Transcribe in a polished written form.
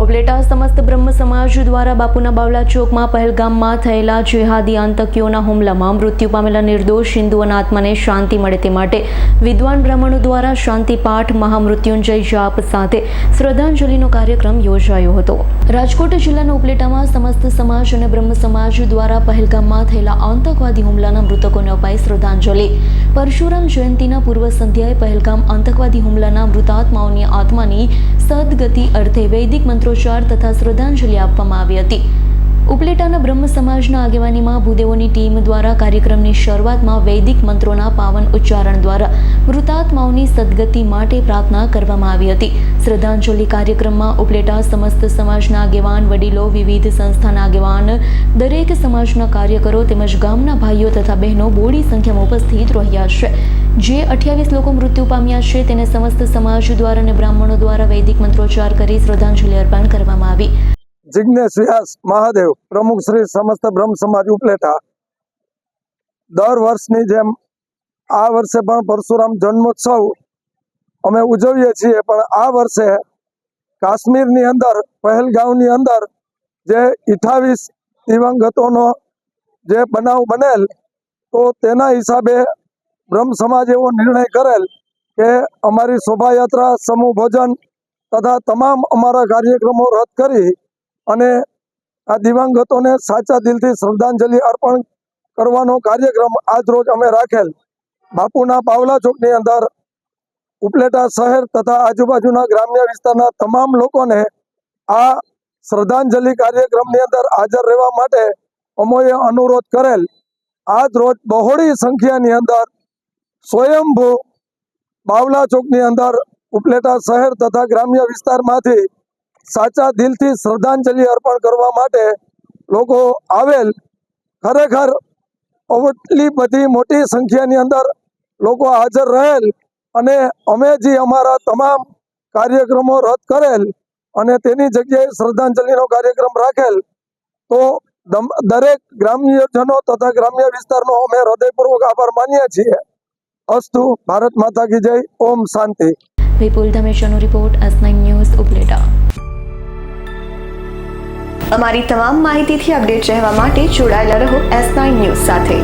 ઉપલેટા સમસ્ત બ્રહ્મ સમાજ દ્વારા બાપુના બાવલા ચોકમાં પહેલગામમાં થયેલા જેહાદી આતંકીઓના હુમલામાં મૃત્યુ પામેલા નિર્દોષ હિન્દુઓના આત્માને શાંતિ મળે તે માટે વિદ્વાન બ્રાહ્મણો દ્વારા શાંતિ પાઠ મહામૃત્યુંજય જાપ સાથે શ્રદ્ધાંજલિનો કાર્યક્રમ યોજાયો હતો। રાજકોટ જિલ્લાના ઉપલેટામાં સમસ્ત સમાજ અને બ્રહ્મ સમાજ દ્વારા પહેલગામમાં થયેલા આતંકવાદી હુમલાના મૃતકોને અપાઈ શ્રદ્ધાંજલિ। પરશુરામ જયંતિના પૂર્વ સંધ્યાએ પહેલગામ આતંકવાદી હુમલાના મૃતાત્માઓની આત્માની સદગતિ અર્થે વૈદિક મંત્રોચ્ચાર તથા શ્રદ્ધાંજલિ આપવામાં આવી હતી। ઉપલેટાના બ્રહ્મ સમાજના આગેવાનીમાં ભૂદેવોની ટીમ દ્વારા કાર્યક્રમની શરૂઆતમાં વૈદિક મંત્રોના પાવન ઉચ્ચારણ દ્વારા મૃતાત્માઓની સદગતિ માટે પ્રાર્થના કરવામાં આવી હતી। શ્રદ્ધાંજલિ કાર્યક્રમમાં ઉપલેટા સમસ્ત સમાજના આગેવાન વડીલો, વિવિધ સંસ્થાના આગેવાન, દરેક સમાજના કાર્યકરો તેમજ ગામના ભાઈઓ તથા બહેનો બોડી સંખ્યામાં ઉપસ્થિત રહ્યા છે। જે 28 લોકો મૃત્યુ પામ્યા છે તેને સમસ્ત સમાજ દ્વારા અને બ્રાહ્મણો દ્વારા વૈદિક મંત્રોચ્ચાર કરી શ્રદ્ધાંજલિ અર્પણ કરવામાં આવી। जिग्नेश व्यास महादेव प्रमुख श्री समस्त ब्रह्म समाज उपलेटा दर वर्षनी जेम आ वर्षे पण परशुराम जन्मोत्सव अमे उजवीए छीए। पण आ वर्षे काश्मीरनी अंदर पहलगामनी अंदर जे 28 दिवंगतोनो जे बनाव बनेल तो तेना हिसाबे ब्रह्म समाज एवो निर्णय करेल के अमारी शोभायात्रा, समूह भोजन तथा तमाम अमारा कार्यक्रमों रद्द करी અને આ દિવંગતોને સાચા દિલથી શ્રદ્ધાંજલિ અર્પણ કરવાનો કાર્યક્રમ આજ રોજ અમે રાખેલ। બાપુના બાવલા ચોકની અંદર ઉપલેટા શહેર તથા આજુબાજુના ગ્રામ્ય વિસ્તારના તમામ લોકોને આ શ્રદ્ધાંજલિ કાર્યક્રમની અંદર હાજર રહેવા માટે અમોએ અનુરોધ કરેલ। આજ રોજ બહોળી સંખ્યાની અંદર સ્વયંભૂ બાવલા ચોકની અંદર ઉપલેટા શહેર તથા ગ્રામ્ય વિસ્તારમાંથી સાચા દિલથી શ્રદ્ધાંજલિ અર્પણ કરવા માટે લોકો આવેલ। ખરેખર એટલી બધી મોટી સંખ્યાની અંદર લોકો હાજર રહેલ અને અમે જે અમારા તમામ કાર્યક્રમો રદ કરેલ અને તેની જગ્યાએ શ્રદ્ધાંજલિનો કાર્યક્રમ રાખેલ તો દરેક ગ્રામ્યજનો તથા ગ્રામ્ય વિસ્તારનો અમે હૃદયપૂર્વક આભાર માનીએ છીએ। અસ્તુ। ભારત માતા કી જય। ઓમ શાંતિ। વિપુલ ધમેશાનો રિપોર્ટ, S9 ન્યૂઝ, ઉપલેટા। અમારી તમામ માહિતીથી અપડેટ રહેવા માટે જોડાયેલા રહો S9 ન્યૂઝ સાથે।